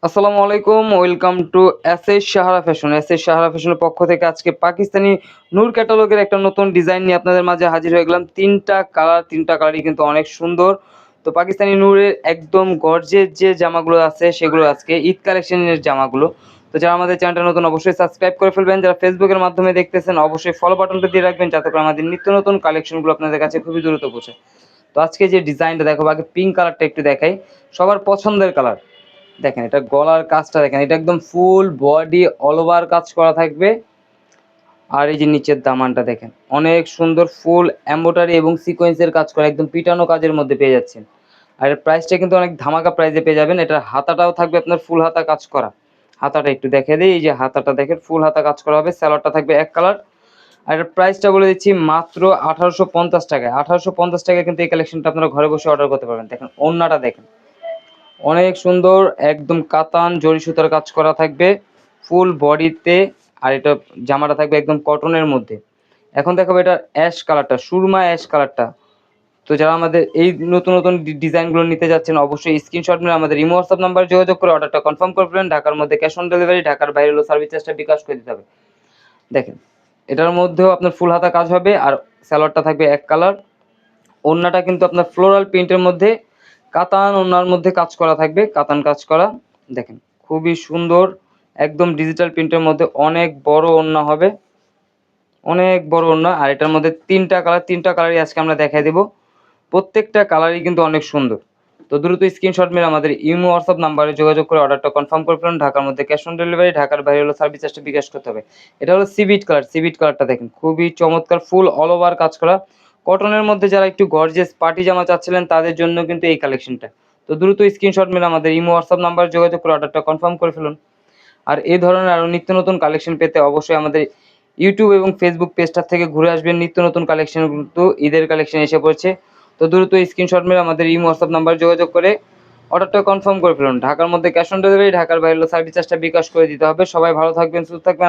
আসসালামু আলাইকুম, welcome to SS Sahara fashion. SS Sahara ফ্যাশনের পক্ষ থেকে আজকে পাকিস্তানি নূর ক্যাটালগের একটা নতুন ডিজাইন নিয়ে আপনাদের মাঝে হাজির হয়ে গেলাম। ৩টা কালার, ৩টা কালারই কিন্তু অনেক সুন্দর। তো পাকিস্তানি নূরের একদম গর্জের যে জামাগুলো আছে সেগুলো আজকে ঈদ কালেকশনের জামাগুলো। তো যারা আমাদের চ্যানেলটা নতুন অবশ্যই সাবস্ক্রাইব করে ফেলবেন। যারা ফেসবুকের মাধ্যমে দেখতেছেন অবশ্যই ফলো বাটনটা দিয়ে রাখবেন যাতে করে আমাদের নিত্য নতুন কালেকশনগুলো আপনাদের কাছে খুবই দ্রুত পৌঁছে। তো আজকে যে ডিজাইনটা দেখো, আগে পিঙ্ক কালারটা একটু দেখাই, সবার পছন্দের কালার। দেখেন এটা গলার কাজটা দেখেন, এটা একদম ফুল বডি অল ওভার কাজ করা থাকবে। আর এই যে নিচের দামানটা দেখেন, অনেক সুন্দর ফুল এমব্রয়ডারি এবং সিকোয়েন্সের কাজ করা, একদম পিটানো কাজের মধ্যে পেয়ে যাচ্ছেন। আর এর প্রাইসটা কিন্তু অনেক ধামাকা প্রাইসে পেয়ে যাবেন। এটার হাতাটাও থাকবে আপনার ফুল হাতা কাজ করা। হাতাটা একটু দেখে দিই, এই যে হাতাটা দেখেন ফুল হাতা কাজ করা হবে, স্যালোয়ারটা থাকবে এক কালার। আর এর প্রাইসটা বলে দিচ্ছি মাত্র 1850 টাকায়। 1850 টাকায় কিন্তু এই কালেকশনটা আপনারা ঘরে বসে অর্ডার করতে পারবেন। দেখেন ওড়নাটা দেখেন, অনেক সুন্দর, একদম কাতান জরি সুতার কাজ করা থাকবে ফুল বডিতে। আর এটা জামাটা থাকবে একদম কটনের মধ্যে। এখন দেখাবো এটা অ্যাশ কালারটা, সুরমা অ্যাশ কালারটা। তো যারা আমাদের এই নতুন নতুন ডিজাইনগুলো নিতে যাচ্ছেন অবশ্যই স্ক্রিনশট নিয়ে আমাদের ইমো হোয়াটসঅ্যাপ নাম্বার যোগাযোগ করে অর্ডারটা কনফার্ম করে ফেলেন। ঢাকার মধ্যে ক্যাশ অন ডেলিভারি, ঢাকার বাইরে হলো সার্ভিস চার্জটা বিকাশ করে দিতে হবে। দেখেন এটার মধ্যেও আপনার ফুল হাতা কাজ হবে আর স্যালোয়ারটা থাকবে এক কালার। ওড়নাটা কিন্তু আপনার ফ্লোরাল প্রিন্টের মধ্যে কাতান ওড়নার মধ্যে কাজ করা থাকবে, কাতান কাজ করা। দেখেন খুবই সুন্দর, একদম ডিজিটাল প্রিন্টের মধ্যে অনেক বড় ওড়না হবে, অনেক বড় ওড়না। আর এটার মধ্যে 3টা কালার, 3টা কালারই আজকে আমরা দেখাই দেবো। প্রত্যেকটা কালারই কিন্তু অনেক সুন্দর। তো দ্রুত স্ক্রিনশট মেরে আমাদের ইমো হোয়াটসঅ্যাপ নাম্বারে যোগাযোগ করে অর্ডারটা কনফার্ম করে ফেলুন। ঢাকার মধ্যে ক্যাশ অন ডেলিভারি, ঢাকার বাইরে হলো সার্ভিস চার্জটা বিকাশ করতে হবে। এটা হলো সিভিট কালার, সিভিট কালারটা দেখেন খুবই চমৎকার, ফুল অল ওভার কাজ করা কটনের মধ্যে। যারা একটু গর্জিয়াস পার্টি জামা চাচ্ছিলেন তাদের জন্য কিন্তু এই কালেকশনটা। তো দ্রুত স্ক্রিনশট মেরে আমাদের ইমো হোয়াটসঅ্যাপ নাম্বারে যোগাযোগ করে অর্ডারটা কনফার্ম করে ফেলুন। আর এই ধরনের আরও নিত্য নতুন কালেকশন পেতে অবশ্যই আমাদের ইউটিউব এবং ফেসবুক পেজটার থেকে ঘুরে আসবেন। নিত্য নতুন কালেকশন কিন্তু ঈদের কালেকশন এসে পড়ছে। তো দ্রুত স্ক্রিনশট মেরে আমাদের ইমো হোয়াটসঅ্যাপ নাম্বার যোগাযোগ করে অর্ডারটা কনফার্ম করে ফেলুন। ঢাকার মধ্যে ক্যাশ অন ডেলিভারি, ঢাকার বাইরে সার্ভিস চার্জটা বিকাশ করে দিতে হবে। সবাই ভালো থাকবেন, সুস্থ থাকবেন।